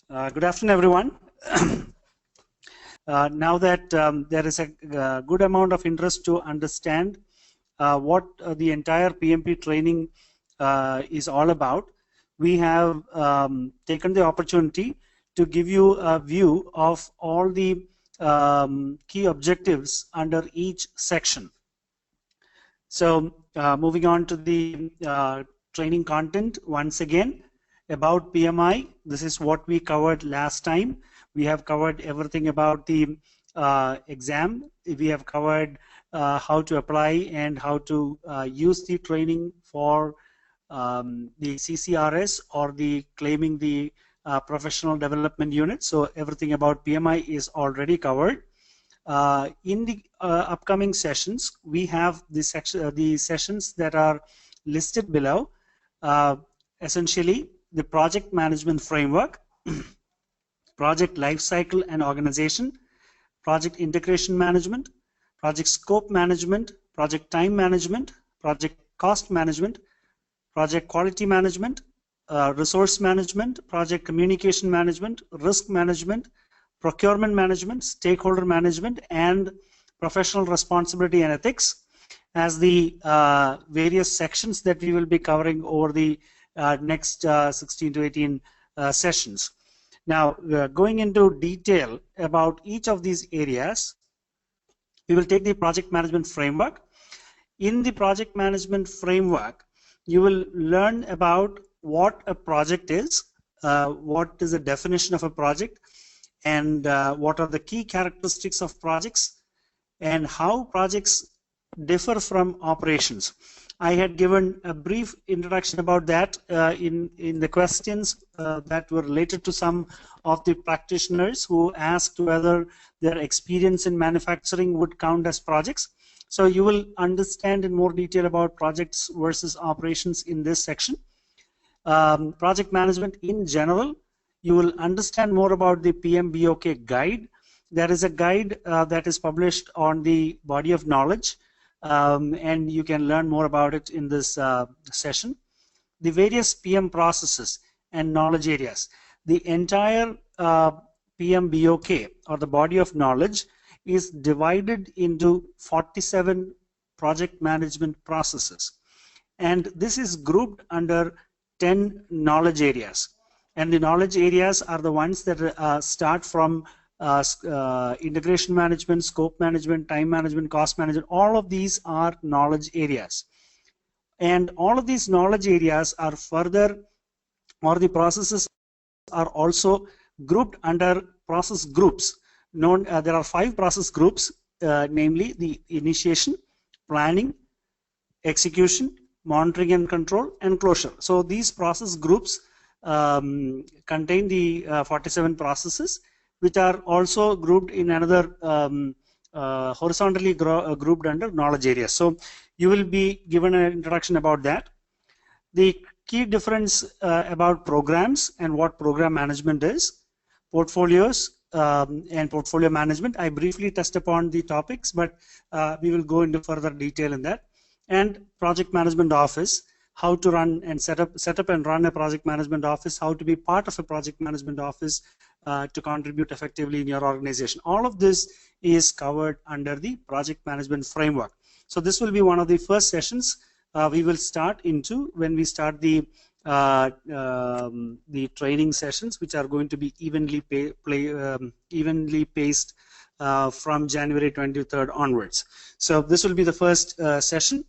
Good afternoon, everyone. Now that there is a good amount of interest to understand what the entire PMP training is all about, we have taken the opportunity to give you a view of all the key objectives under each section. So moving on to the training content once again. About PMI, this is what we covered last time. We have covered everything about the exam. We have covered how to apply and how to use the training for the CCRS or the claiming the professional development unit. So everything about PMI is already covered. In the upcoming sessions, we have the sessions that are listed below. Essentially, the project management framework, project lifecycle and organization, project integration management, project scope management, project time management, project cost management, project quality management, resource management, project communication management, risk management, procurement management, stakeholder management, and professional responsibility and ethics as the various sections that we will be covering over the next 16 to 18 sessions. Now, going into detail about each of these areas, we will take the project management framework. In the project management framework, you will learn about what a project is, what is the definition of a project, and what are the key characteristics of projects, and how projects differ from operations. I had given a brief introduction about that in the questions that were related to some of the practitioners who asked whether their experience in manufacturing would count as projects. So you will understand in more detail about projects versus operations in this section. Project management in general, you will understand more about the PMBOK guide. There is a guide that is published on the body of knowledge. And you can learn more about it in this session. The various PM processes and knowledge areas. The entire PMBOK or the body of knowledge is divided into 47 project management processes. And this is grouped under 10 knowledge areas. And the knowledge areas are the ones that start from integration management, scope management, time management, cost management. All of these are knowledge areas, and all of these knowledge areas are further, or the processes are also grouped under process groups. There are 5 process groups, namely the initiation, planning, execution, monitoring and control, and closure. So these process groups contain the 47 processes, which are also grouped in another horizontally grouped under knowledge areas. So you will be given an introduction about that. The key difference about programs and what program management is, portfolios and portfolio management. I briefly touched upon the topics, but we will go into further detail in that. And project management office, how to run and set up and run a project management office, how to be part of a project management office to contribute effectively in your organization. All of this is covered under the project management framework. So this will be one of the first sessions we will start into when we start the training sessions, which are going to be evenly paced from January 23rd onwards. So this will be the first session.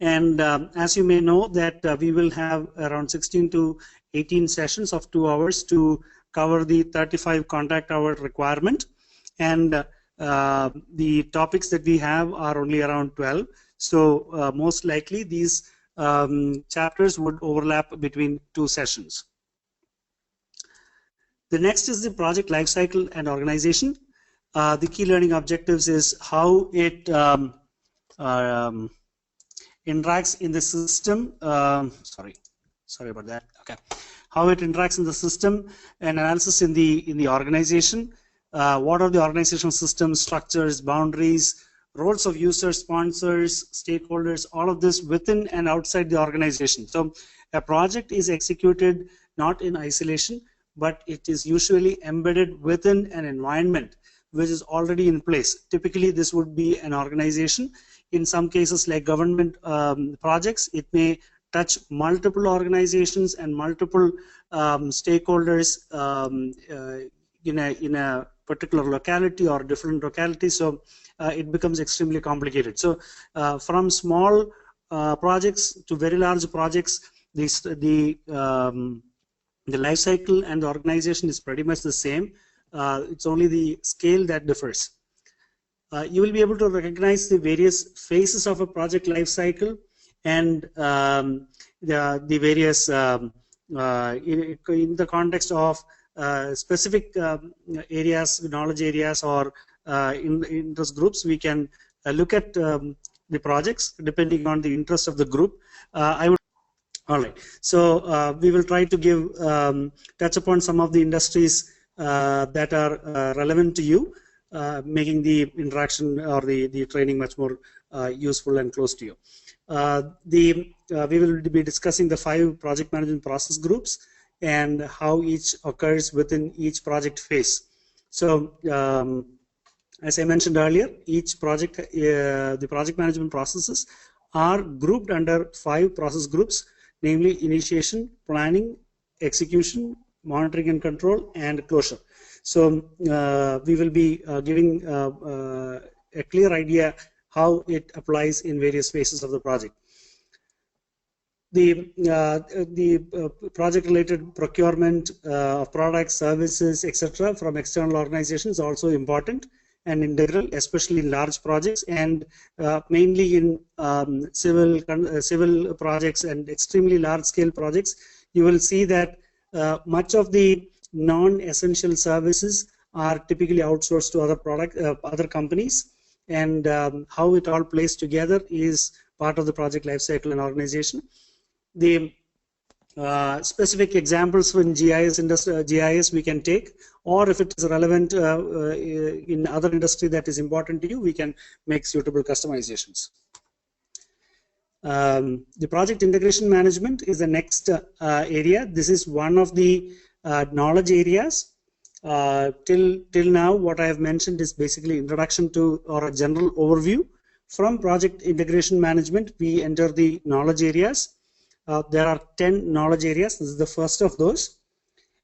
And as you may know that we will have around 16 to 18 sessions of 2 hours to cover the 35 contact hour requirement, and the topics that we have are only around 12. So most likely these chapters would overlap between 2 sessions. The next is the project lifecycle and organization. The key learning objectives is how it interacts in the system. Sorry about that. Okay, how it interacts in the system and analysis in the organization. What are the organizational systems, structures, boundaries, roles of users, sponsors, stakeholders, all of this within and outside the organization. So a project is executed not in isolation, but it is usually embedded within an environment which is already in place. Typically, this would be an organization. In some cases, like government projects, it may touch multiple organizations and multiple stakeholders in a particular locality or different localities. So it becomes extremely complicated. So from small projects to very large projects, the life cycle and the organization is pretty much the same. It's only the scale that differs. You will be able to recognize the various phases of a project life cycle and the various in the context of specific areas, knowledge areas, or in interest groups. We can look at the projects depending on the interest of the group. All right, so we will try to give touch upon some of the industries that are relevant to you, making the interaction or the training much more useful and close to you. We will be discussing the 5 project management process groups and how each occurs within each project phase. So as I mentioned earlier, each project, the project management processes are grouped under 5 process groups, namely initiation, planning, execution, monitoring and control, and closure. So we will be giving a clear idea how it applies in various phases of the project. The project-related procurement of products, services, etc. from external organizations is also important and integral, especially in large projects, and mainly in civil projects and extremely large-scale projects. You will see that much of the non-essential services are typically outsourced to other companies, and how it all plays together is part of the project lifecycle and organization. The specific examples in GIS industry, GIS we can take, or if it is relevant in other industry that is important to you, we can make suitable customizations. The project integration management is the next area. This is one of the knowledge areas. Till now, what I have mentioned is basically introduction to or a general overview. From project integration management, we enter the knowledge areas. There are 10 knowledge areas. This is the first of those.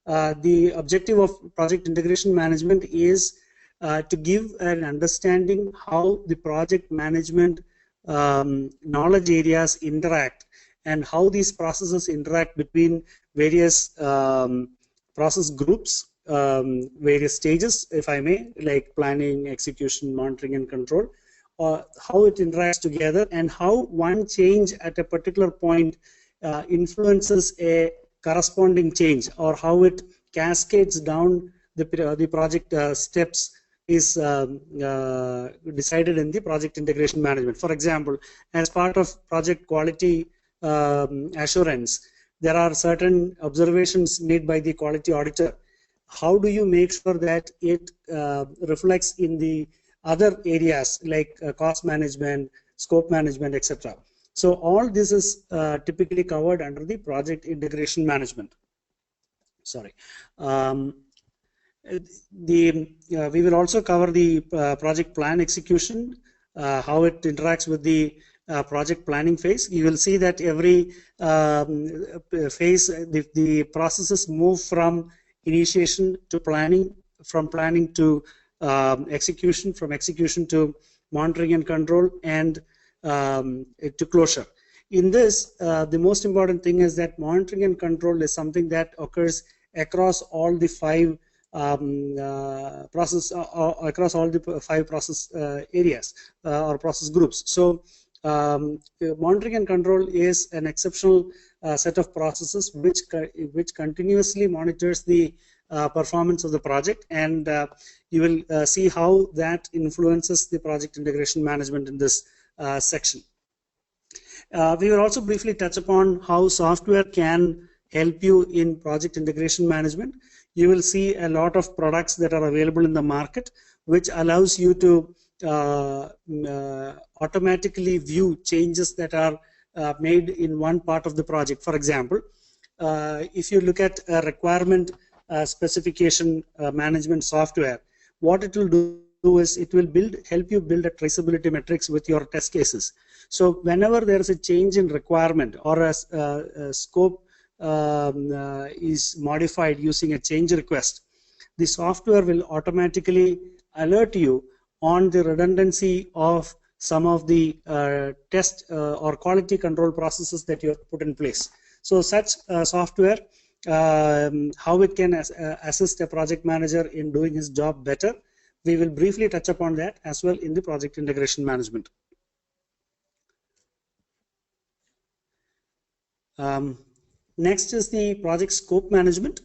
The objective of project integration management is to give an understanding how the project management knowledge areas interact and how these processes interact between various process groups, various stages, if I may, like planning, execution, monitoring, and control, how it interacts together, and how one change at a particular point influences a corresponding change, or how it cascades down the project steps is decided in the project integration management. For example, as part of project quality assurance, there are certain observations made by the quality auditor. How do you make sure that it reflects in the other areas like cost management, scope management, etc.? So all this is typically covered under the project integration management. Sorry. We will also cover the project plan execution, how it interacts with the project planning phase. You will see that every phase, the processes move from initiation to planning, from planning to execution, from execution to monitoring and control, and to closure. In this, the most important thing is that monitoring and control is something that occurs across all the 5 across all the 5 process areas or process groups. So monitoring and control is an exceptional set of processes which continuously monitors the performance of the project, and you will see how that influences the project integration management in this section. We will also briefly touch upon how software can help you in project integration management. You will see a lot of products that are available in the market which allows you to automatically view changes that are made in one part of the project. For example, if you look at a requirement specification management software. What it will do is it will help you build a traceability metrics with your test cases. So whenever there is a change in requirement or a scope is modified using a change request, the software will automatically alert you on the redundancy of some of the test or quality control processes that you have put in place. So such software, how it can assist a project manager in doing his job better, we will briefly touch upon that as well in the project integration management. Next is the project scope management.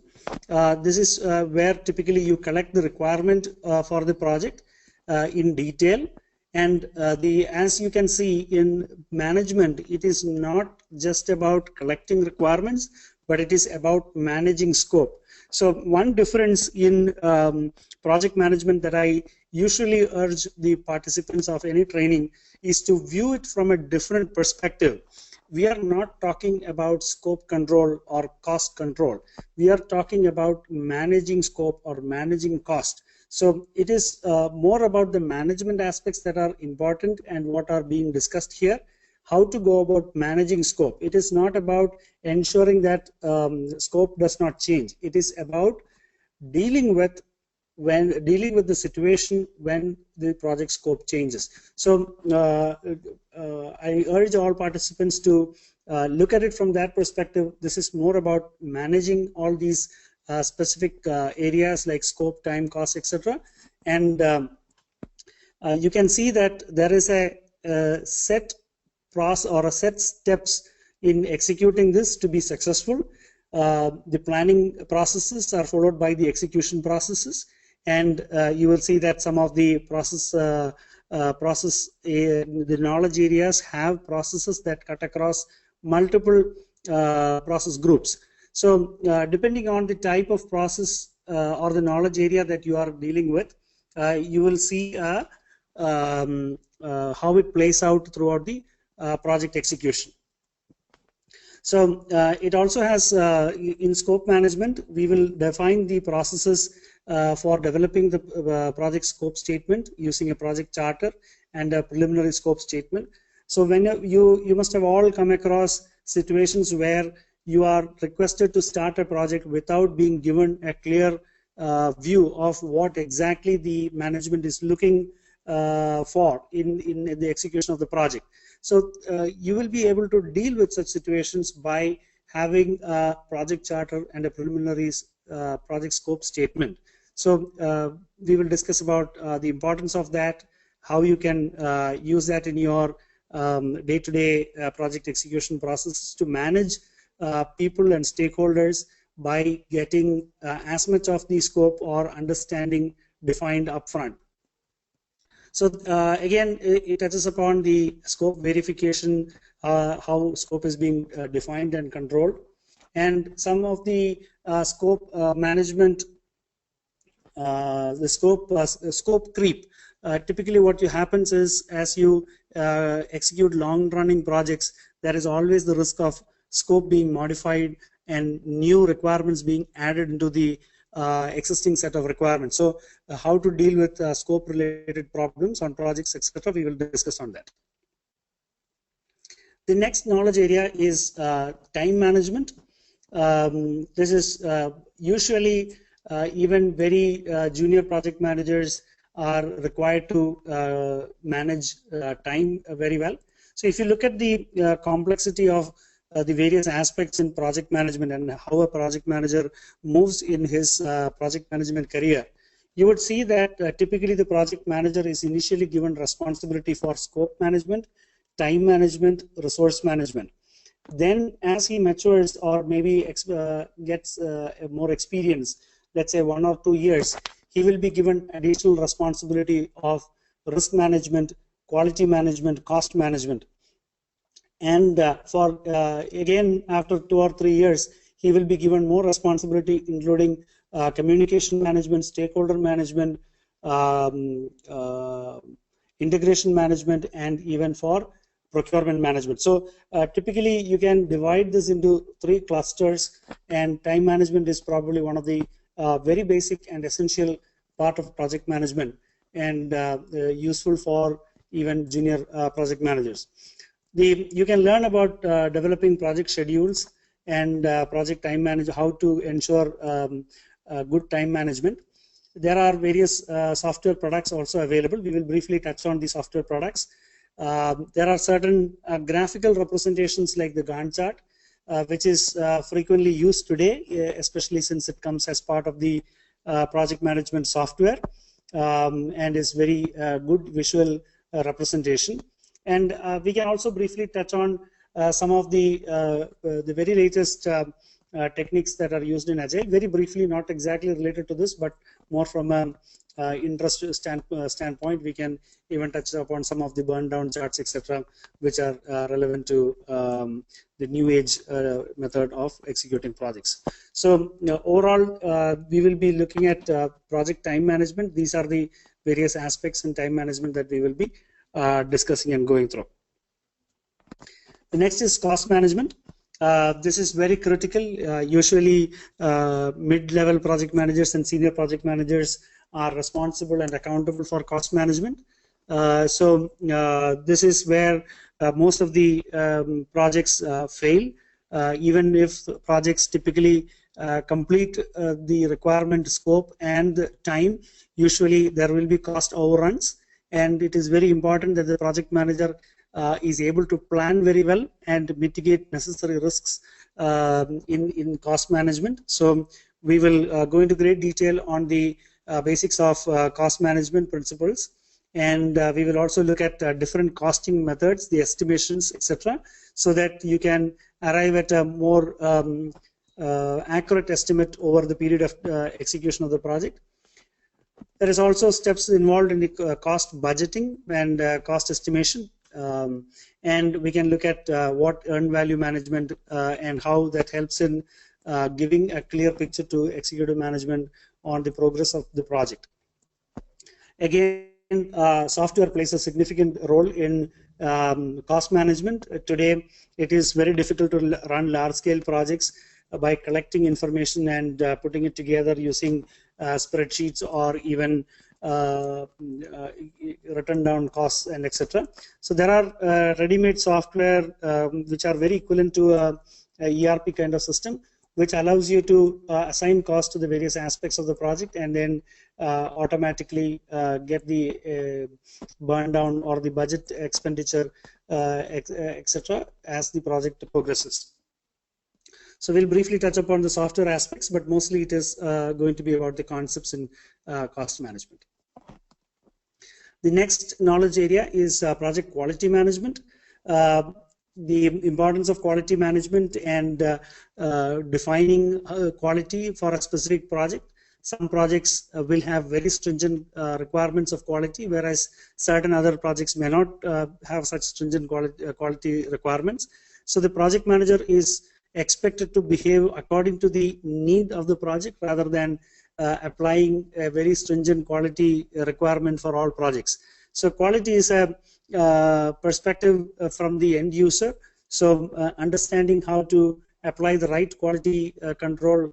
This is where typically you collect the requirement for the project in detail, and as you can see in management, it is not just about collecting requirements, but it is about managing scope. So one difference in project management that I usually urge the participants of any training is to view it from a different perspective. We are not talking about scope control or cost control. We are talking about managing scope or managing cost. So it is more about the management aspects that are important and what are being discussed here. How to go about managing scope. It is not about ensuring that scope does not change. It is about dealing with the situation when the project scope changes. So I urge all participants to look at it from that perspective. This is more about managing all these specific areas like scope, time, cost, etc. And you can see that there is a set process or a set steps in executing this to be successful. The planning processes are followed by the execution processes, and you will see that some of the the knowledge areas have processes that cut across multiple process groups. So depending on the type of process or the knowledge area that you are dealing with, you will see how it plays out throughout the project execution. So it also has, in scope management, we will define the processes for developing the project scope statement using a project charter and a preliminary scope statement. So when you must have all come across situations where you are requested to start a project without being given a clear view of what exactly the management is looking for in the execution of the project. So you will be able to deal with such situations by having a project charter and a preliminary project scope statement. So we will discuss about the importance of that, how you can use that in your day-to-day project execution processes to manage people and stakeholders by getting as much of the scope or understanding defined upfront. So again, it touches upon the scope verification, how scope is being defined and controlled, and some of the scope management, the scope creep. Typically what happens is, as you execute long-running projects, there is always the risk of scope being modified and new requirements being added into the existing set of requirements. So how to deal with scope related problems on projects, etc., we will discuss on that. The next knowledge area is time management. This is usually even very junior project managers are required to manage time very well. So if you look at the complexity of the various aspects in project management and how a project manager moves in his project management career, you would see that typically the project manager is initially given responsibility for scope management, time management, resource management. Then as he matures or maybe gets more experience, let's say 1 or 2 years, he will be given additional responsibility of risk management, quality management, cost management. And for again, after 2 or 3 years, he will be given more responsibility, including communication management, stakeholder management, integration management, and even for procurement management. So typically you can divide this into 3 clusters, and time management is probably one of the very basic and essential part of project management, and useful for even junior project managers. You can learn about developing project schedules and project time management, how to ensure good time management. There are various software products also available. We will briefly touch on the software products. There are certain graphical representations like the Gantt chart, which is frequently used today, especially since it comes as part of the project management software, and is very good visual representation. And we can also briefly touch on some of the very latest techniques that are used in Agile. Very briefly, not exactly related to this, but more from an interest standpoint, we can even touch upon some of the burn down charts, etc., which are relevant to the new age method of executing projects. So overall, we will be looking at project time management. These are the various aspects in time management that we will be discussing and going through. The next is cost management. This is very critical. Usually mid-level project managers and senior project managers are responsible and accountable for cost management. So this is where most of the projects fail. Even if projects typically complete the requirement scope and time, usually there will be cost overruns, and it is very important that the project manager is able to plan very well and mitigate necessary risks in cost management. So we will go into great detail on the basics of cost management principles, and we will also look at different costing methods, the estimations, etc., so that you can arrive at a more accurate estimate over the period of execution of the project. There is also steps involved in the cost budgeting and cost estimation. And we can look at what earned value management and how that helps in giving a clear picture to executive management on the progress of the project. Again, software plays a significant role in cost management. Today, it is very difficult to run large-scale projects by collecting information and putting it together using spreadsheets or even written down costs and etc. So there are ready-made software which are very equivalent to a ERP kind of system, which allows you to assign costs to the various aspects of the project and then automatically get the burn down or the budget expenditure, etc., as the project progresses. So we'll briefly touch upon the software aspects, but mostly it is going to be about the concepts in cost management. The next knowledge area is project quality management. The importance of quality management and defining quality for a specific project. Some projects will have very stringent requirements of quality, whereas certain other projects may not have such stringent quality requirements. So the project manager is expected to behave according to the need of the project rather than applying a very stringent quality requirement for all projects. So quality is a perspective from the end user. So understanding how to apply the right quality control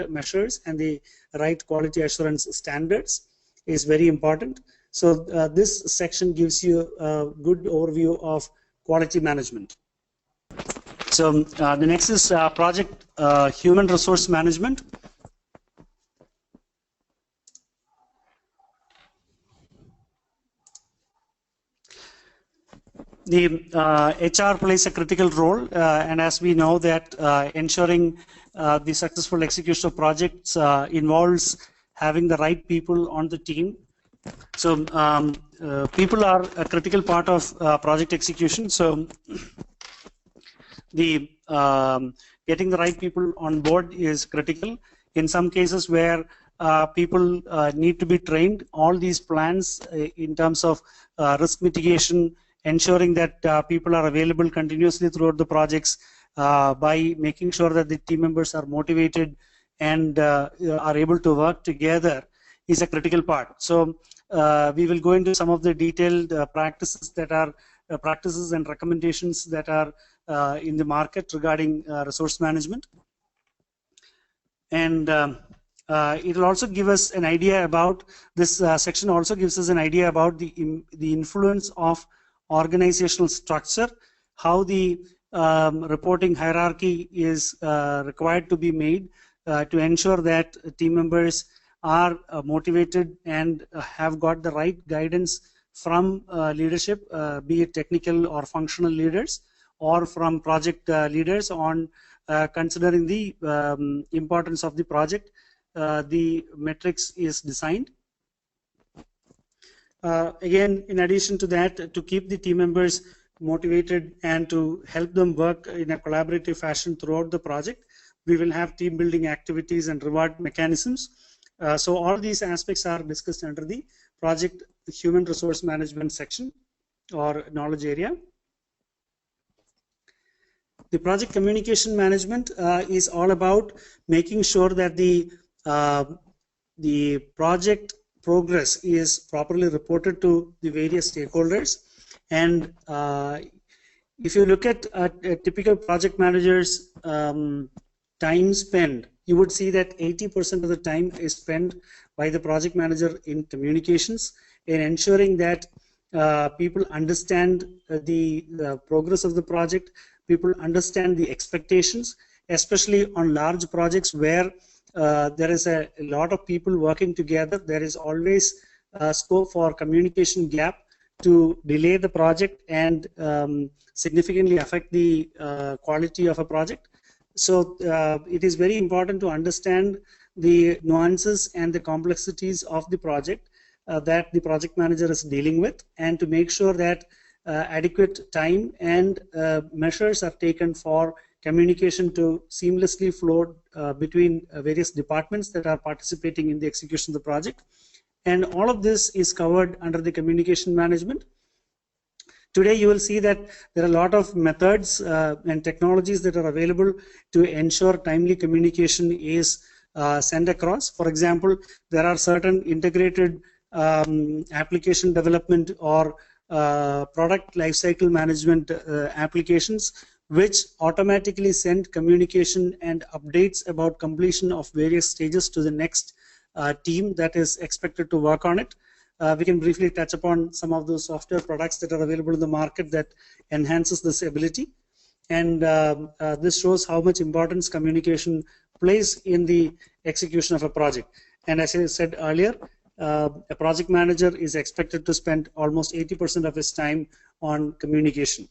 measures and the right quality assurance standards is very important. So this section gives you a good overview of quality management. So the next is project human resource management. The HR plays a critical role, and as we know that ensuring the successful execution of projects involves having the right people on the team. So people are a critical part of project execution. So the getting the right people on board is critical. In some cases where people need to be trained, all these plans in terms of risk mitigation, ensuring that people are available continuously throughout the projects by making sure that the team members are motivated and are able to work together is a critical part. So we will go into some of the detailed practices that are practices and recommendations that are in the market regarding resource management. And It will also give us an idea about this section. Also gives us an idea about the influence of organizational structure, how the reporting hierarchy is required to be made to ensure that team members are motivated and have got the right guidance from leadership, be it technical or functional leaders, or from project leaders on considering the importance of the project. The metrics is designed. Again, in addition to that, to keep the team members motivated and to help them work in a collaborative fashion throughout the project, we will have team building activities and reward mechanisms. So all these aspects are discussed under the project human resource management section or knowledge area. The project communication management is all about making sure that the project progress is properly reported to the various stakeholders. And if you look at a typical project manager's time spent, you would see that 80% of the time is spent by the project manager in communications, in ensuring that people understand the progress of the project, people understand the expectations, especially on large projects where there is a lot of people working together. There is always scope for communication gap to delay the project and significantly affect the quality of a project. So it is very important to understand the nuances and the complexities of the project that the project manager is dealing with, and to make sure that adequate time and measures are taken for communication to seamlessly flow between various departments that are participating in the execution of the project. And all of this is covered under the communication management. Today you will see that there are a lot of methods and technologies that are available to ensure timely communication is sent across. For example, there are certain integrated application development or product lifecycle management applications which automatically send communication and updates about completion of various stages to the next team that is expected to work on it. We can briefly touch upon some of those software products that are available in the market that enhances this ability. And this shows how much importance communication plays in the execution of a project. And as I said earlier, a project manager is expected to spend almost 80% of his time on communication.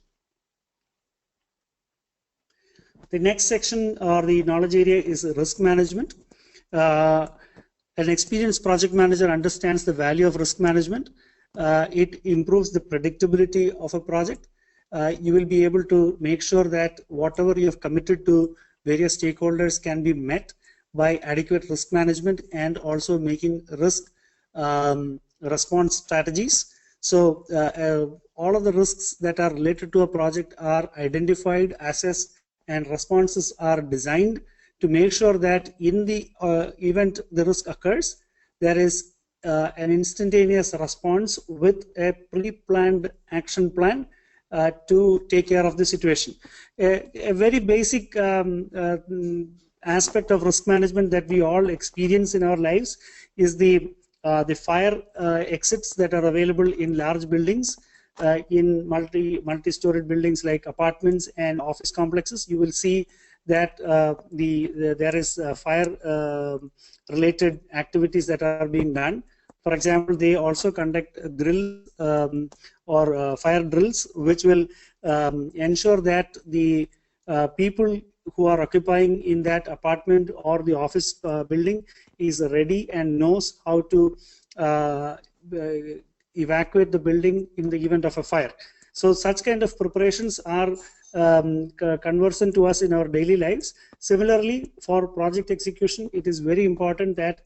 The next section or the knowledge area is risk management. An experienced project manager understands the value of risk management. It improves the predictability of a project. You will be able to make sure that whatever you have committed to various stakeholders can be met by adequate risk management and also making risk response strategies. So all of the risks that are related to a project are identified, assessed, and responses are designed to make sure that in the event the risk occurs, there is an instantaneous response with a pre-planned action plan to take care of the situation. A very basic aspect of risk management that we all experience in our lives is the fire exits that are available in large buildings. In multi-storied buildings like apartments and office complexes, you will see that there is fire related activities that are being done. For example, they also conduct drills or fire drills, which will ensure that the people who are occupying in that apartment or the office building is ready and knows how to evacuate the building in the event of a fire. So such kind of preparations are conversant to us in our daily lives. Similarly, for project execution, it is very important that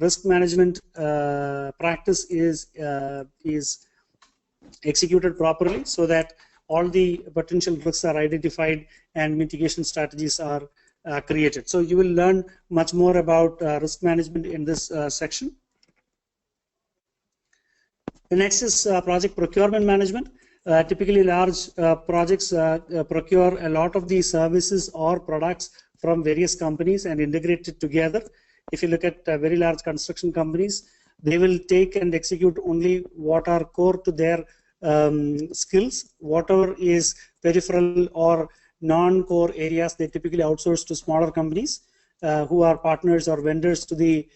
risk management practice is executed properly, so that all the potential risks are identified and mitigation strategies are created. So you will learn much more about risk management in this section. The next is project procurement management. Typically, large projects procure a lot of these services or products from various companies and integrate it together. if you look at very large construction companies, they will take and execute only what are core to their skills. Whatever is peripheral or non-core areas, they typically outsource to smaller companies who are partners or vendors to the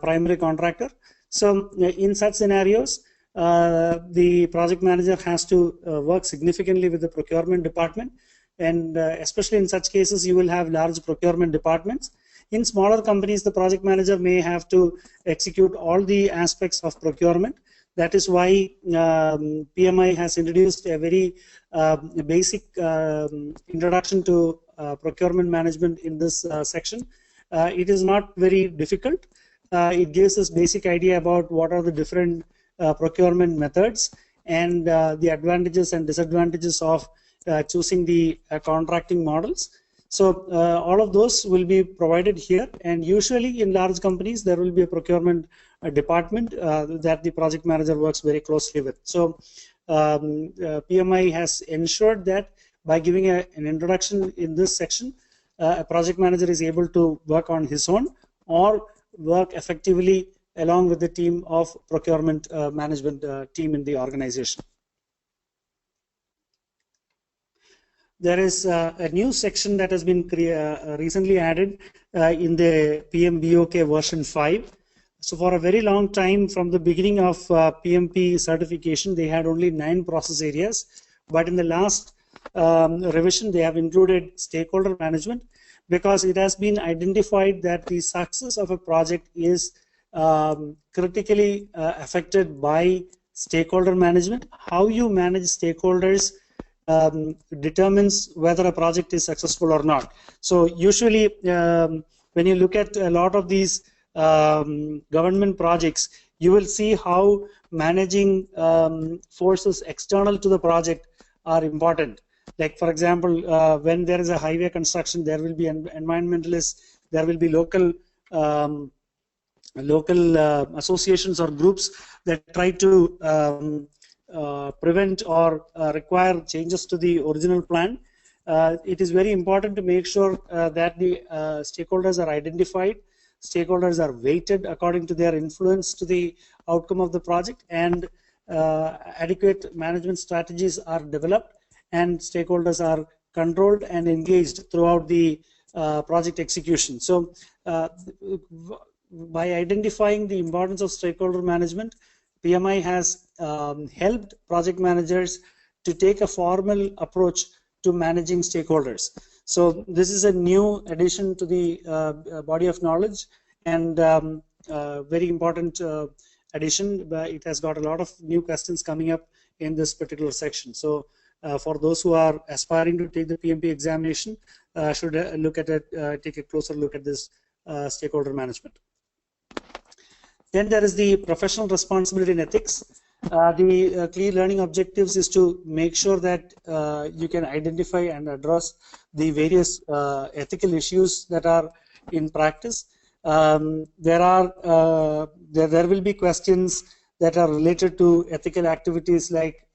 primary contractor. So in such scenarios, the project manager has to work significantly with the procurement department, and especially in such cases, you will have large procurement departments. In smaller companies, the project manager may have to execute all the aspects of procurement. That is why PMI has introduced a very basic introduction to procurement management in this section. It is not very difficult. It gives us basic idea about what are the different procurement methods and the advantages and disadvantages of choosing the contracting models. So all of those will be provided here, and usually in large companies there will be a procurement department that the project manager works very closely with. So PMI has ensured that by giving an introduction in this section, a project manager is able to work on his own or work effectively along with the team of procurement management team in the organization. There is a new section that has been recently added in the PMBOK version 5. So for a very long time, from the beginning of PMP certification, they had only 9 process areas. But in the last revision, they have included stakeholder management, because it has been identified that the success of a project is critically affected by stakeholder management. How you manage stakeholders determines whether a project is successful or not. So usually when you look at a lot of these government projects, you will see how managing forces external to the project are important. Like for example, when there is a highway construction, there will be environmentalists, there will be local associations or groups that try to prevent or require changes to the original plan. It is very important to make sure that the stakeholders are identified, stakeholders are weighted according to their influence to the outcome of the project, and adequate management strategies are developed, and stakeholders are controlled and engaged throughout the project execution. So by identifying the importance of stakeholder management, PMI has helped project managers to take a formal approach to managing stakeholders. So this is a new addition to the body of knowledge, and very important addition. It has got a lot of new questions coming up in this particular section. So for those who are aspiring to take the PMP examination, should look at it, take a closer look at this stakeholder management. Then there is the professional responsibility and ethics. The key learning objectives is to make sure that you can identify and address the various ethical issues that are in practice. There will be questions that are related to ethical activities like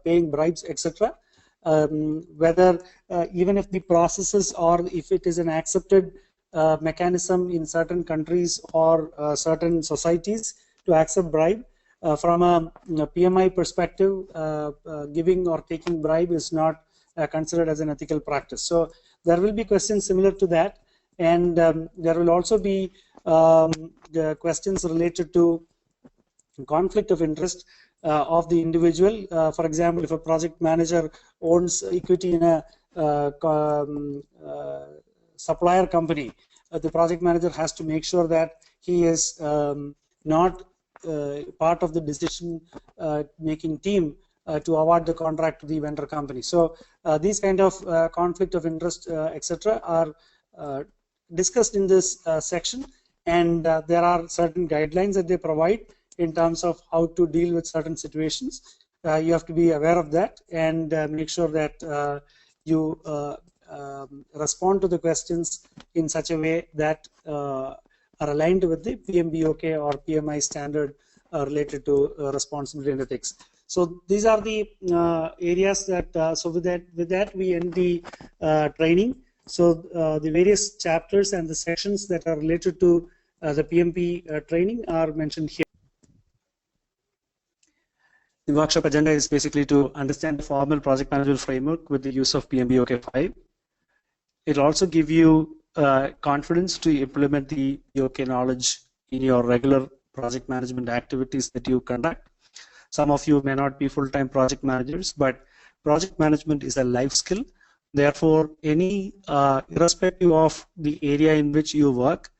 paying bribes, etc. Whether even if the processes or if it is an accepted mechanism in certain countries or certain societies to accept bribe, from a PMI perspective, giving or taking bribe is not considered as an ethical practice. So there will be questions similar to that, and there will also be the questions related to conflict of interest of the individual. For example, if a project manager owns equity in a supplier company, the project manager has to make sure that he is not part of the decision making team to award the contract to the vendor company. So these kind of conflict of interest, etc., are discussed in this section, and there are certain guidelines that they provide in terms of how to deal with certain situations. You have to be aware of that and make sure that you respond to the questions in such a way that are aligned with the PMBOK or PMI standard related to responsibility and ethics. So these are the areas that, so with that we end the training. So the various chapters and the sections that are related to the PMP training are mentioned here. The workshop agenda is basically to understand the formal project management framework with the use of PMBOK 5. It'll also give you confidence to implement the POK knowledge in your regular project management activities that you conduct. Some of you may not be full-time project managers, but project management is a life skill. Therefore, irrespective of the area in which you work,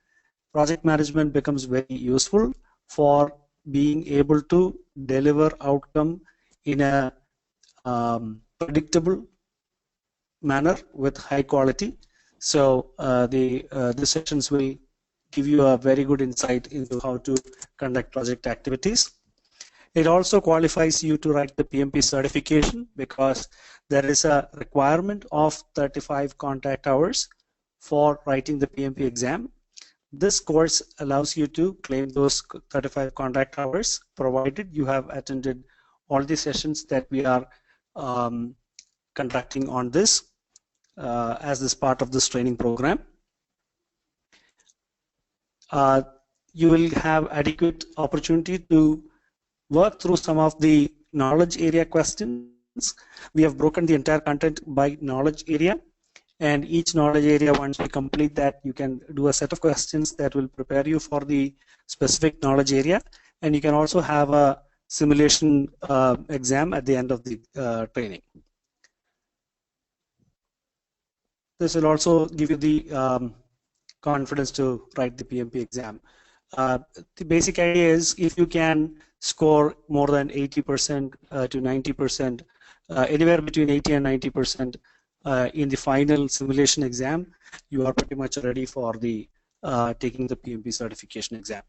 project management becomes very useful for being able to deliver outcome in a predictable manner with high quality. So the sessions will give you a very good insight into how to conduct project activities. It also qualifies you to write the PMP certification because there is a requirement of 35 contact hours for writing the PMP exam. This course allows you to claim those 35 contact hours provided you have attended all the sessions that we are conducting on this as this part of this training program. You will have adequate opportunity to work through some of the knowledge area questions. We have broken the entire content by knowledge area, and each knowledge area, once we complete that, you can do a set of questions that will prepare you for the specific knowledge area, and you can also have a simulation exam at the end of the training. This will also give you the confidence to write the PMP exam. The basic idea is if you can score more than 80% to 90%, anywhere between 80 and 90% in the final simulation exam, you are pretty much ready for the taking the PMP certification exam.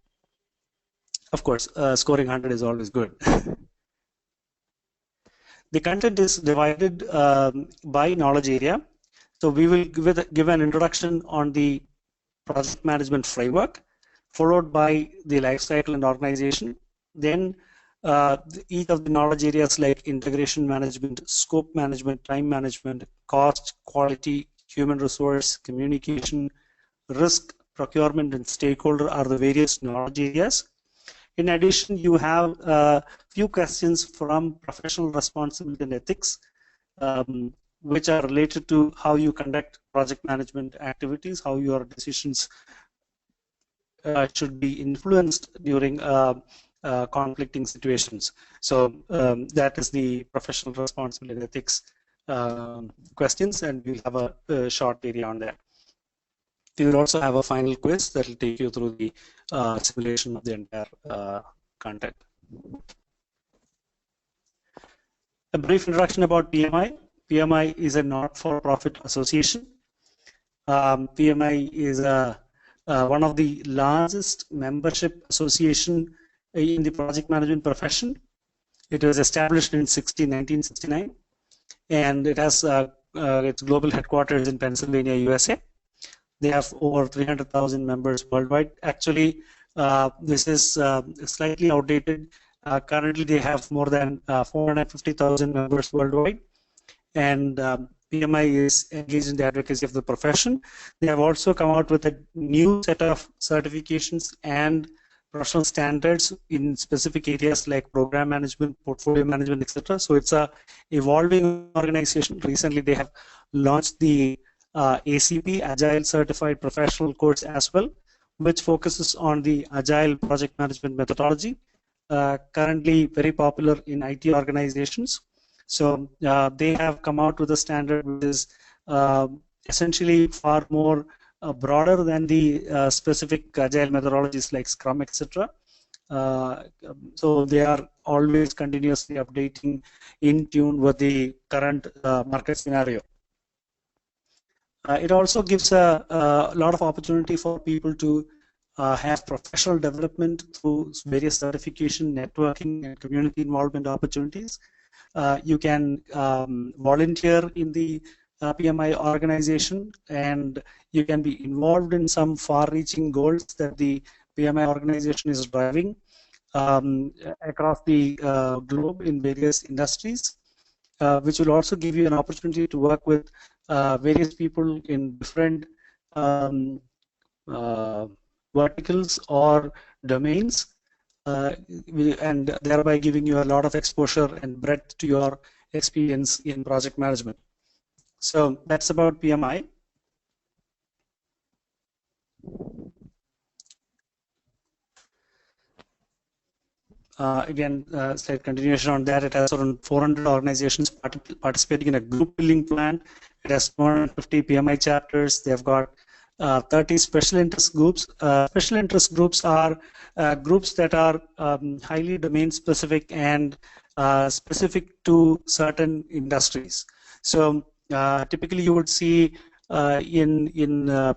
Of course, scoring 100 is always good. The content is divided by knowledge area. So we will give an introduction on the project management framework, followed by the life cycle and organization. Then each of the knowledge areas like integration management, scope management, time management, cost, quality, human resource, communication, risk, procurement, and stakeholder are the various knowledge areas. In addition, you have a few questions from professional responsibility and ethics, which are related to how you conduct project management activities, how your decisions should be influenced during conflicting situations. So that is the professional responsibility and ethics questions, and we'll have a short area on that. We will also have a final quiz that will take you through the simulation of the entire content. A brief introduction about PMI. PMI is a not-for-profit association. PMI is one of the largest membership association in the project management profession. It was established in 1969, and it has its global headquarters in Pennsylvania, USA. They have over 300,000 members worldwide. Actually, this is slightly outdated. Currently, they have more than 450,000 members worldwide, and PMI is engaged in the advocacy of the profession. They have also come out with a new set of certifications and professional standards in specific areas like program management, portfolio management, etc. So it's a evolving organization. Recently, they have launched the ACP, Agile Certified Professional course as well, which focuses on the Agile project management methodology, currently very popular in IT organizations. So they have come out with a standard which is essentially far more broader than the specific Agile methodologies like Scrum, etc. So they are always continuously updating in tune with the current market scenario. It also gives a lot of opportunity for people to have professional development through various certification, networking, and community involvement opportunities. You can volunteer in the PMI organization, and you can be involved in some far-reaching goals that the PMI organization is driving across the globe in various industries, which will also give you an opportunity to work with various people in different verticals or domains, and thereby giving you a lot of exposure and breadth to your experience in project management. So that's about PMI. Again, slight continuation on that. It has around 400 organizations participating in a group building plan. It has 250 PMI chapters. They've got 30 special interest groups. Special interest groups are groups that are highly domain specific and specific to certain industries. So typically you would see in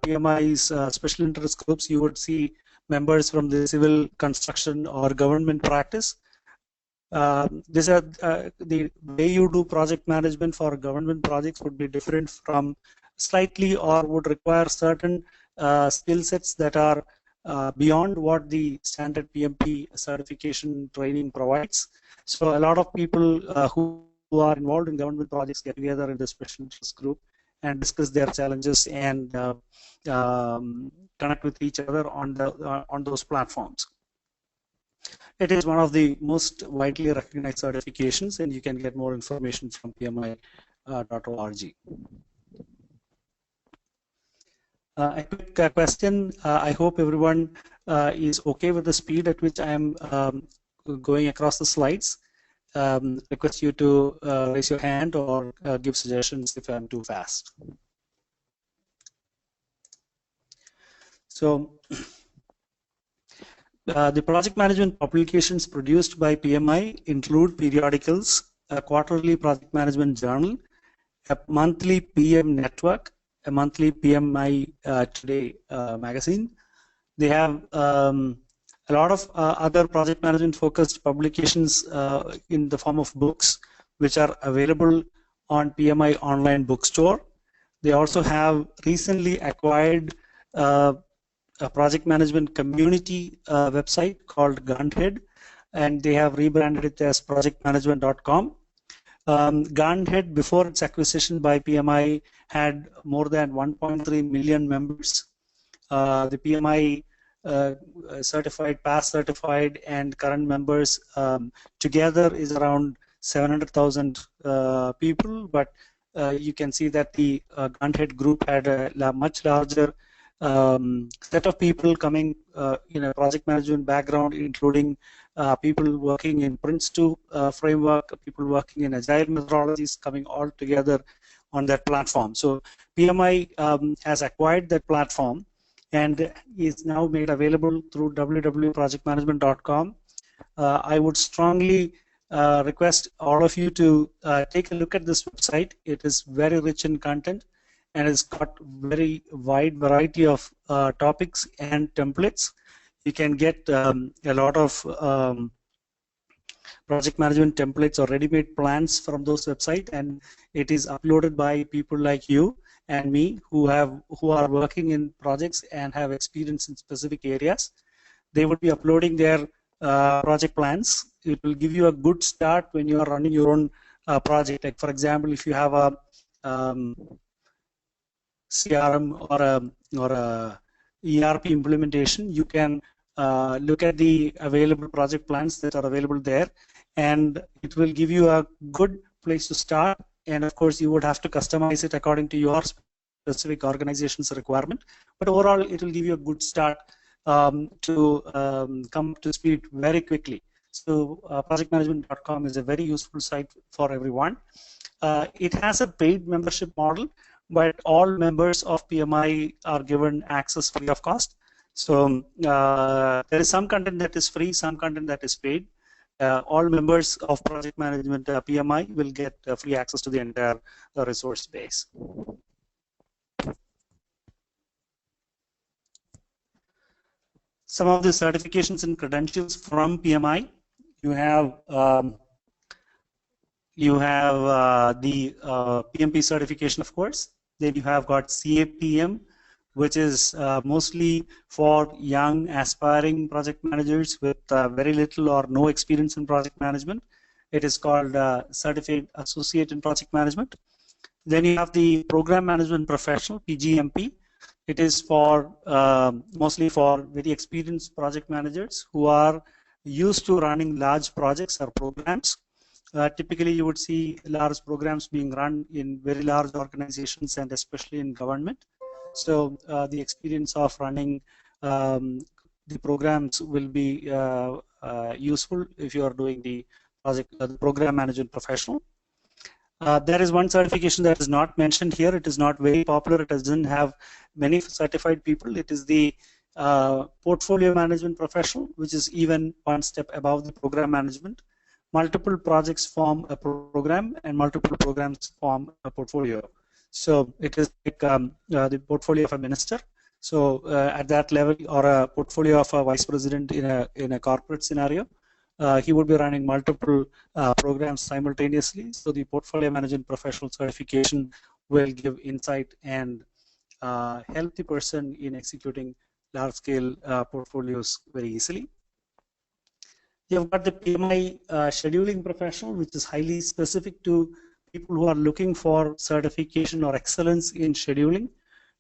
PMI's special interest groups, you would see members from the civil, construction, or government practice. These are the way you do project management for government projects would be different from slightly, or would require certain skill sets that are beyond what the standard PMP certification training provides. So a lot of people who are involved in government projects get together in the special interest group and discuss their challenges and connect with each other on those platforms. It is one of the most widely recognized certifications, and you can get more information from pmi.org. A quick question. I hope everyone is okay with the speed at which I am going across the slides. Request you to raise your hand or give suggestions if I'm too fast. So the project management publications produced by PMI include periodicals, a quarterly project management journal, a monthly PM network, a monthly PMI Today magazine. They have a lot of other project management focused publications in the form of books, which are available on PMI online bookstore. They also have recently acquired a project management community website called Gantt, and they have rebranded it as projectmanagement.com. Gantt, before its acquisition by PMI, had more than 1.3 million members. The PMI certified, past certified, and current members together is around 700,000 people, but you can see that the Gantt group had a much larger set of people coming in a project management background, including people working in Prince2 framework, people working in agile methodologies, coming all together on that platform. So PMI has acquired that platform and is now made available through www.projectmanagement.com. I would strongly request all of you to take a look at this website. It is very rich in content, and it's got very wide variety of topics and templates. You can get a lot of project management templates or ready-made plans from those websites, and it is uploaded by people like you and me who are working in projects and have experience in specific areas. They would be uploading their project plans. It will give you a good start when you are running your own project. Like for example, if you have a CRM or a ERP implementation, you can look at the available project plans that are available there, and it will give you a good place to start. And of course, you would have to customize it according to your specific organization's requirement. But overall, it will give you a good start to come to speed very quickly. So projectmanagement.com is a very useful site for everyone. It has a paid membership model, but all members of PMI are given access free of cost. So there is some content that is free, some content that is paid. All members of Project Management PMI will get free access to the entire resource base. Some of the certifications and credentials from PMI. You have the PMP certification, of course. Then you have got CAPM, which is mostly for young aspiring project managers with very little or no experience in project management. It is called Certified Associate in Project Management. Then you have the Program Management Professional, PGMP. It is for mostly for very experienced project managers who are used to running large projects or programs. Typically, you would see large programs being run in very large organizations and especially in government. So the experience of running the programs will be useful if you are doing the project, the program management professional. There is one certification that is not mentioned here. It is not very popular. It doesn't have many certified people. It is the portfolio management professional, which is even one step above the program management. Multiple projects form a program, and multiple programs form a portfolio. So it is like the portfolio of a minister. So at that level, or a portfolio of a vice president in a corporate scenario, he would be running multiple programs simultaneously. So the portfolio management professional certification will give insight and help the person in executing large-scale portfolios very easily. You've got the PMI scheduling professional, which is highly specific to people who are looking for certification or excellence in scheduling.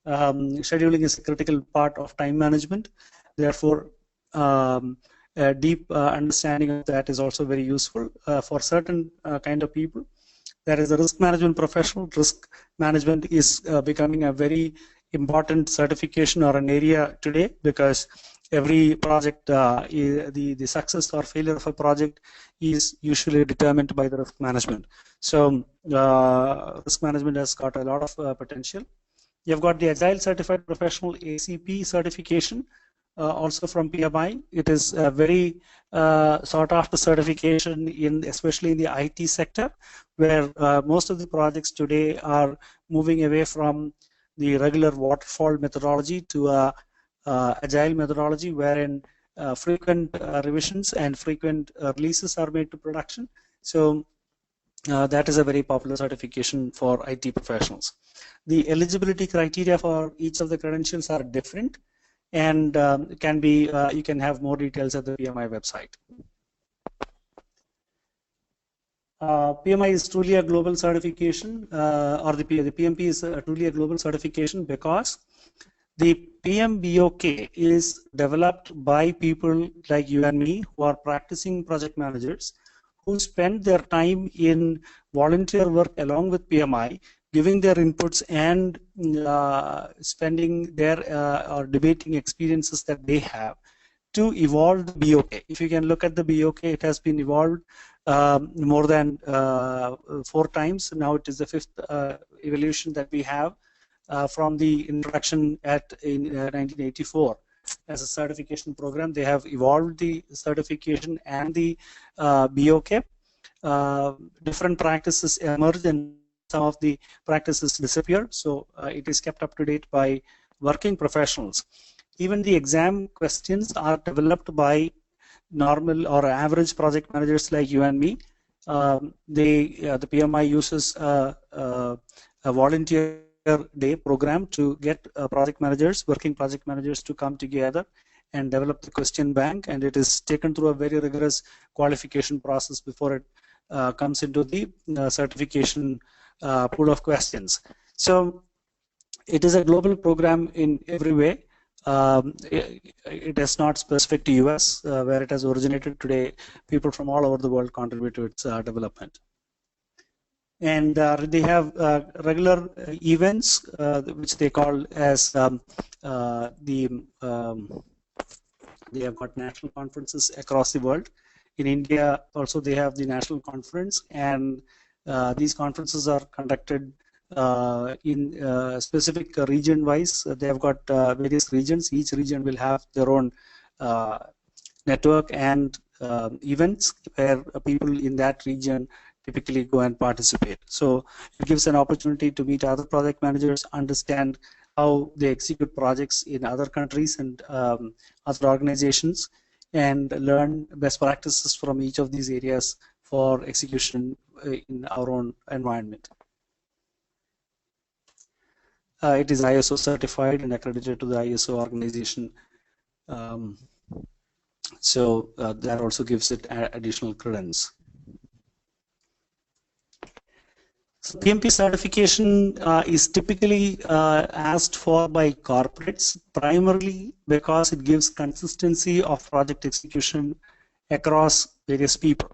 Scheduling is a critical part of time management. Therefore, a deep understanding of that is also very useful for certain kind of people. There is a risk management professional. Risk management is becoming a very important certification or an area today, because every project, the success or failure of a project is usually determined by the risk management. So risk management has got a lot of potential. You've got the Agile Certified Professional ACP certification, also from PMI. It is a very sought after certification especially in the IT sector, where most of the projects today are moving away from the regular waterfall methodology to a agile methodology, wherein frequent revisions and frequent releases are made to production. So that is a very popular certification for IT professionals. The eligibility criteria for each of the credentials are different, and can be you can have more details at the PMI website. PMI is truly a global certification, or the PMP is truly a global certification, because the PMBOK is developed by people like you and me who are practicing project managers, who spend their time in volunteer work along with PMI, giving their inputs and spending their or debating experiences that they have to evolve the BOK. If you can look at the BOK, it has been evolved more than 4 times. Now it is the 5th evolution that we have from the introduction in 1984 as a certification program. They have evolved the certification and the BOK. Different practices emerged and some of the practices disappeared. So it is kept up to date by working professionals. Even the exam questions are developed by normal or average project managers like you and me. The PMI uses a volunteer day program to get project managers, working project managers, to come together and develop the question bank, and it is taken through a very rigorous qualification process before it comes into the certification pool of questions. So it is a global program in every way. It is not specific to US, where it has originated. Today, people from all over the world contribute to its development. And they have regular events, which they call as they have got national conferences across the world. In India, also they have the national conference, and these conferences are conducted in specific region-wise. They have got various regions. Each region will have their own network and events where people in that region typically go and participate. So it gives an opportunity to meet other project managers, understand how they execute projects in other countries and other organizations, and learn best practices from each of these areas for execution in our own environment. It is ISO certified and accredited to the ISO organization. So that also gives it additional credence. So PMP certification is typically asked for by corporates, primarily because it gives consistency of project execution across various people.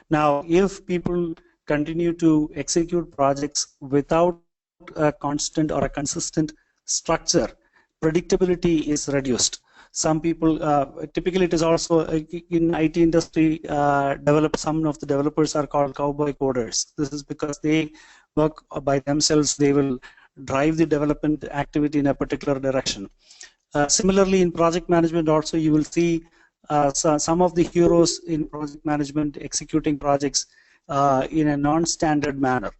Now, if people continue to execute projects without a constant or a consistent structure, predictability is reduced. Some people, typically it is also in IT industry, some of the developers are called cowboy coders. This is because they work by themselves. They will drive the development activity in a particular direction. Similarly, in project management also, you will see some of the heroes in project management executing projects in a non-standard manner.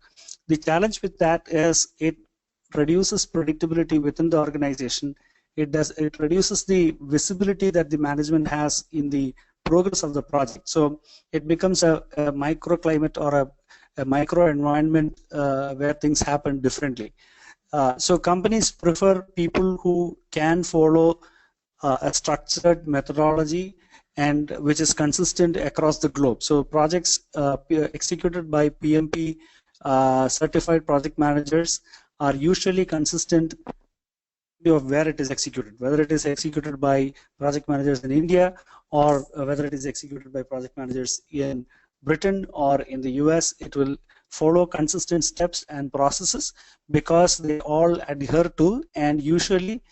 The challenge with that is it reduces predictability within the organization. It reduces the visibility that the management has in the progress of the project. So it becomes a microclimate or a micro environment where things happen differently. So companies prefer people who can follow a structured methodology and which is consistent across the globe. So projects executed by PMP certified project managers are usually consistent of where it is executed, whether it is executed by project managers in India or whether it is executed by project managers in Britain or in the US. It will follow consistent steps and processes because they all adhere to, and usually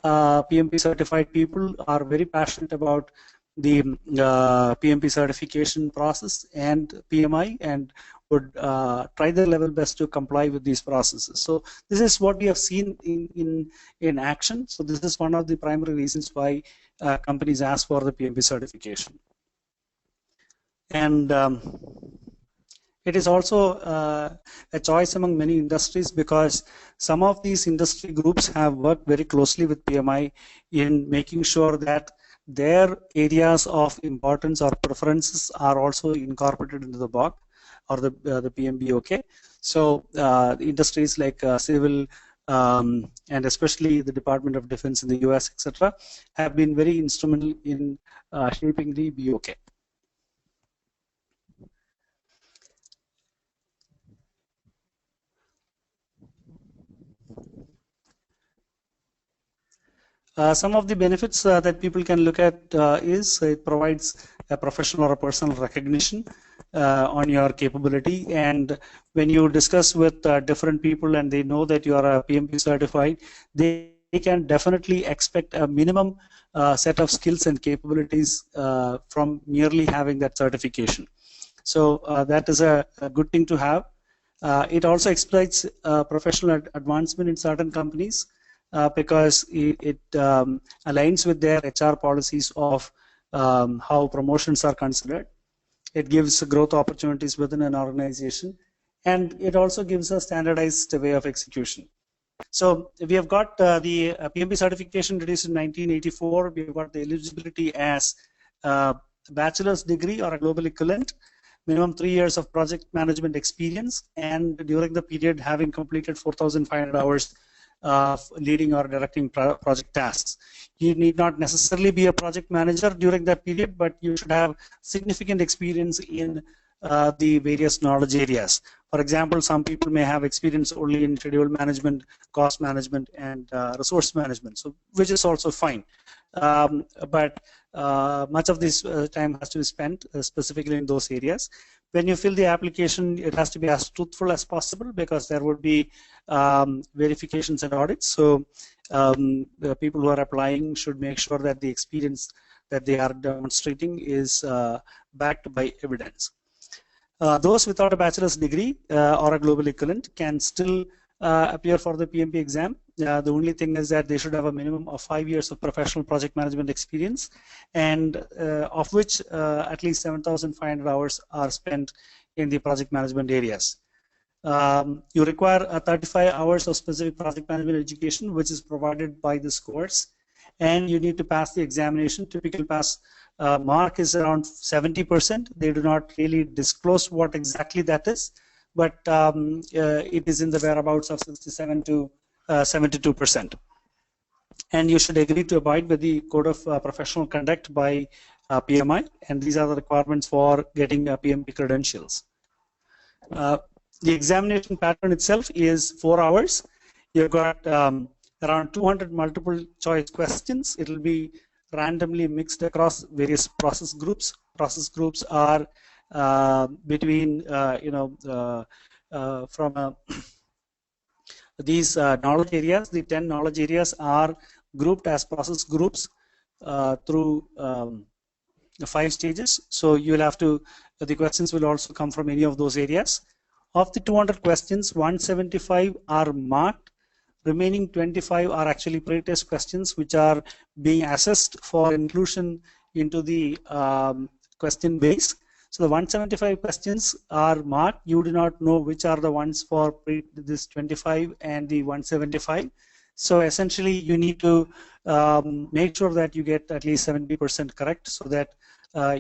PMP certified people are very passionate about the PMP certification process and PMI, and would try their level best to comply with these processes. So this is what we have seen in action. So this is one of the primary reasons why companies ask for the PMP certification. And it is also a choice among many industries because some of these industry groups have worked very closely with PMI in making sure that their areas of importance or preferences are also incorporated into the BOK or the PMBOK. So industries like civil and especially the Department of Defense in the US, etc., have been very instrumental in shaping the BOK. Some of the benefits that people can look at is it provides a professional or a personal recognition on your capability, and when you discuss with different people and they know that you are a PMP certified, they can definitely expect a minimum set of skills and capabilities from merely having that certification. So that is a good thing to have. It also exploits professional advancement in certain companies. Because it aligns with their HR policies of how promotions are considered. It gives growth opportunities within an organization, and it also gives a standardized way of execution. So we have got the PMP certification introduced in 1984. We've got the eligibility as a bachelor's degree or a global equivalent, minimum 3 years of project management experience, and during the period having completed 4,500 hours leading or directing project tasks. You need not necessarily be a project manager during that period, but you should have significant experience in the various knowledge areas. For example, some people may have experience only in schedule management, cost management, and resource management, so which is also fine. But much of this time has to be spent specifically in those areas. When you fill the application, it has to be as truthful as possible because there would be verifications and audits. So the people who are applying should make sure that the experience that they are demonstrating is backed by evidence. Those without a bachelor's degree or a global equivalent can still appear for the PMP exam. The only thing is that they should have a minimum of 5 years of professional project management experience, and of which at least 7,500 hours are spent in the project management areas. You require 35 hours of specific project management education, which is provided by this course, and you need to pass the examination. Typical pass mark is around 70%. They do not really disclose what exactly that is, but it is in the whereabouts of 67 to 72%. And you should agree to abide by the Code of Professional Conduct by PMI, and these are the requirements for getting PMP credentials. The examination pattern itself is 4 hours. You've got around 200 multiple choice questions. It will be randomly mixed across various process groups. Process groups are between from these knowledge areas. The 10 knowledge areas are grouped as process groups through 5 stages. So you will have to, the questions will also come from any of those areas. Of the 200 questions, 175 are marked. Remaining 25 are actually pre-test questions, which are being assessed for inclusion into the question base. So the 175 questions are marked. You do not know which are the ones for this 25 and the 175. So essentially, you need to make sure that you get at least 70% correct, so that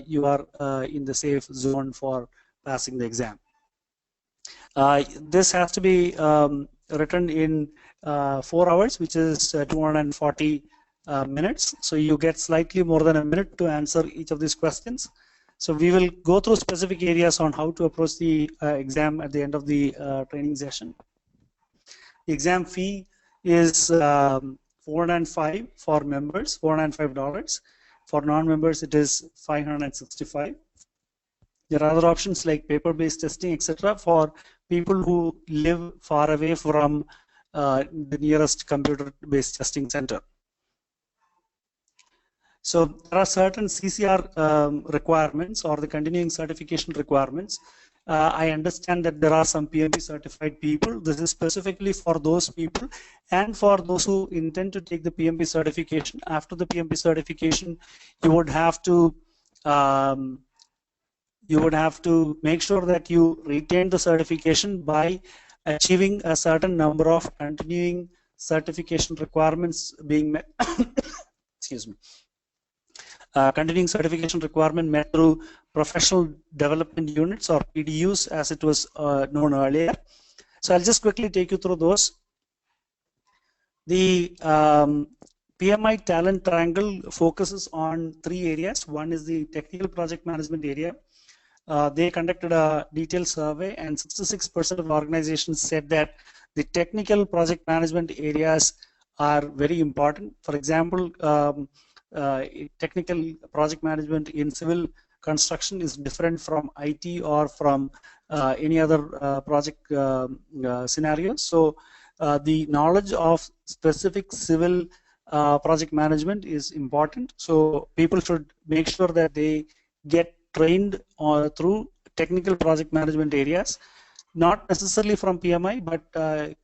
you are in the safe zone for passing the exam. This has to be written in 4 hours, which is 240 minutes. So you get slightly more than a minute to answer each of these questions. So we will go through specific areas on how to approach the exam at the end of the training session. The exam fee is $405 for members, $405. For non-members, it is $565. There are other options like paper-based testing, etc., for people who live far away from the nearest computer-based testing center. So there are certain CCR requirements, or the continuing certification requirements. I understand that there are some PMP certified people. This is specifically for those people and for those who intend to take the PMP certification. After the PMP certification, you would have to make sure that you retain the certification by achieving a certain number of continuing certification requirements being met. Excuse me. Continuing certification requirement met through professional development units, or PDUs as it was known earlier. So I'll just quickly take you through those. The PMI talent triangle focuses on 3 areas. One is the technical project management area. They conducted a detailed survey, and 66% of organizations said that the technical project management areas are very important. For example, technical project management in civil construction is different from IT or from any other project scenario. So the knowledge of specific civil project management is important. So people should make sure that they get trained through technical project management areas, not necessarily from PMI, but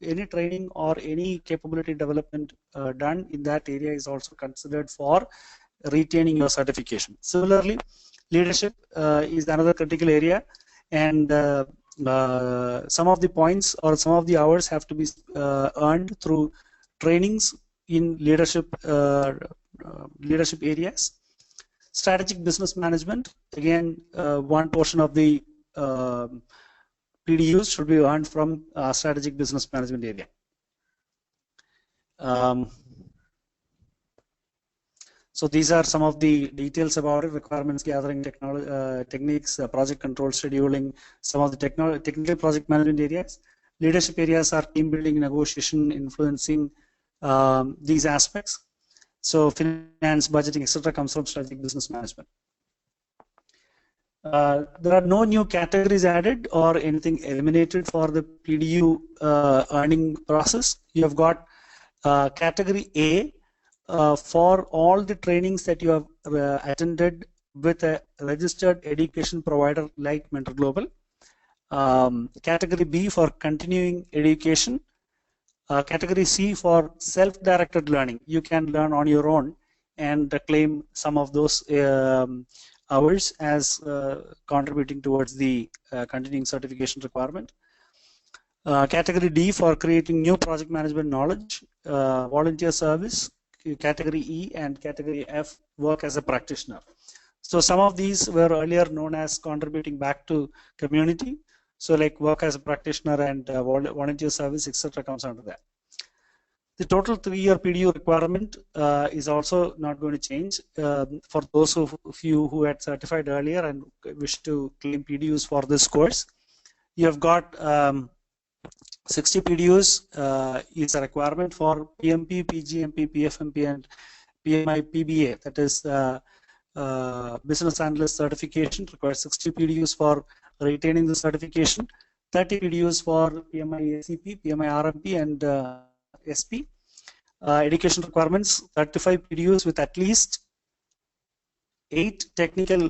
any training or any capability development done in that area is also considered for retaining your certification. Similarly, leadership is another critical area, and some of the points or some of the hours have to be earned through trainings in leadership areas. Strategic business management, again, one portion of the PDUs should be earned from strategic business management area. So these are some of the details about it: requirements gathering, techniques, project control, scheduling, some of the technical project management areas. Leadership areas are team building, negotiation, influencing, these aspects. So finance, budgeting, etc. comes from strategic business management. There are no new categories added or anything eliminated for the PDU earning process. You have got category A for all the trainings that you have attended with a registered education provider like Mentor Global. Category B for continuing education. Category C for self-directed learning. You can learn on your own and claim some of those hours as contributing towards the continuing certification requirement. Category D for creating new project management knowledge, volunteer service. Category E and Category F, work as a practitioner. So some of these were earlier known as contributing back to community. So like work as a practitioner and volunteer service, etc. comes under that. The total 3-year PDU requirement is also not going to change for those of you who had certified earlier and wish to claim PDUs for this course. You have got 60 PDUs is a requirement for PMP, PGMP, PFMP, and PMI PBA. That is Business Analyst Certification. Requires 60 PDUs for retaining the certification, 30 PDUs for PMI ACP, PMI RMP, and SP. Education requirements: 35 PDUs with at least 8 technical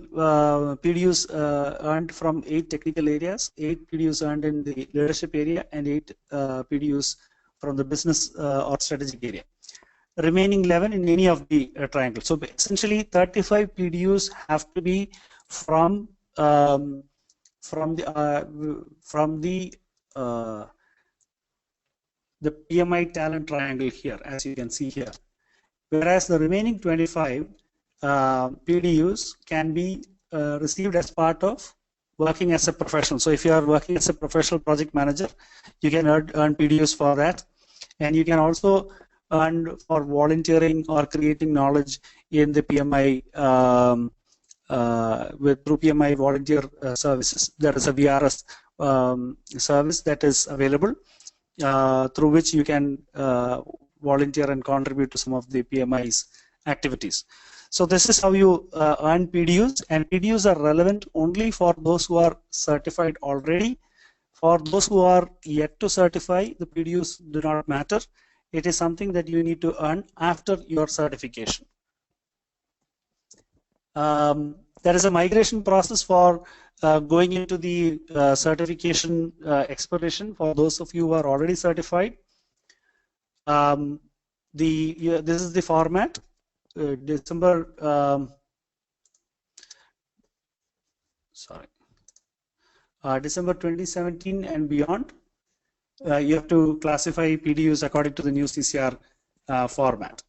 PDUs earned from 8 technical areas, 8 PDUs earned in the leadership area, and 8 PDUs from the business or strategic area. Remaining 11 in any of the triangles. So essentially, 35 PDUs have to be from the PMI talent triangle here, as you can see here. Whereas the remaining 25 PDUs can be received as part of working as a professional. So if you are working as a professional project manager, you can earn PDUs for that, and you can also earn for volunteering or creating knowledge in the PMI through PMI volunteer services. There is a VRS service that is available through which you can volunteer and contribute to some of the PMI's activities. So this is how you earn PDUs, and PDUs are relevant only for those who are certified already. For those who are yet to certify, the PDUs do not matter. It is something that you need to earn after your certification. There is a migration process for going into the certification expiration for those of you who are already certified. This is the format. December 2017 and beyond, you have to classify PDUs according to the new CCR format.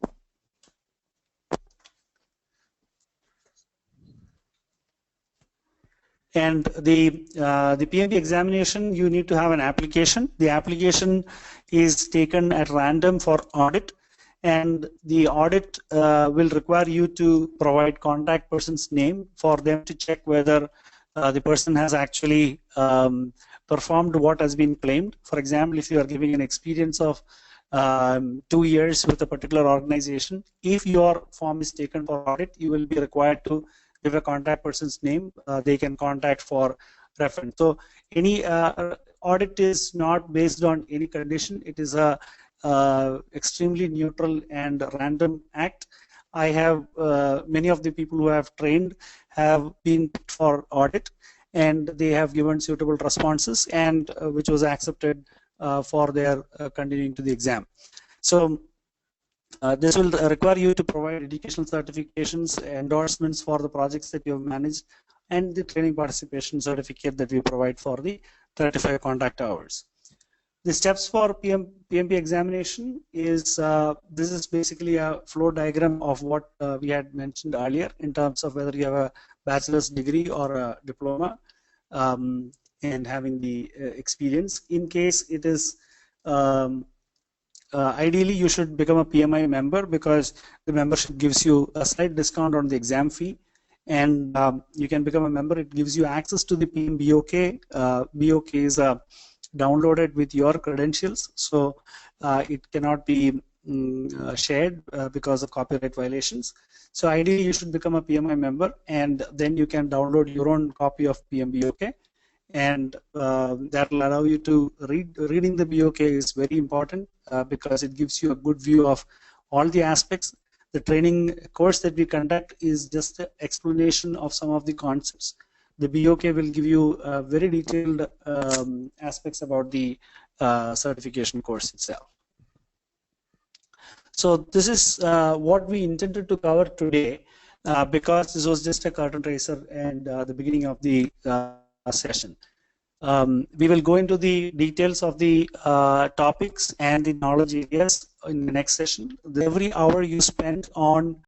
And the PMP examination, you need to have an application. The application is taken at random for audit, and the audit will require you to provide contact person's name for them to check whether the person has actually performed what has been claimed. For example, if you are giving an experience of 2 years with a particular organization, if your form is taken for audit, you will be required to give a contact person's name. They can contact for reference. So any audit is not based on any condition. It is a extremely neutral and random act. I have many of the people who have trained have been picked for audit, and they have given suitable responses, and which was accepted for their continuing to the exam. So this will require you to provide educational certifications, endorsements for the projects that you have managed, and the training participation certificate that we provide for the 35 contact hours. The steps for PMP examination is, this is basically a flow diagram of what we had mentioned earlier in terms of whether you have a bachelor's degree or a diploma and having the experience. In case it is, ideally you should become a PMI member, because the membership gives you a slight discount on the exam fee, and you can become a member. It gives you access to the PMBOK. BOK is downloaded with your credentials, so it cannot be shared because of copyright violations. So ideally you should become a PMI member, and then you can download your own copy of PMBOK, and that will allow you to reading the BOK is very important because it gives you a good view of all the aspects. The training course that we conduct is just an explanation of some of the concepts. The BOK will give you very detailed aspects about the certification course itself. So this is what we intended to cover today, because this was just a curtain raiser and the beginning of the session. We will go into the details of the topics and the knowledge areas in the next session. Every hour you spend on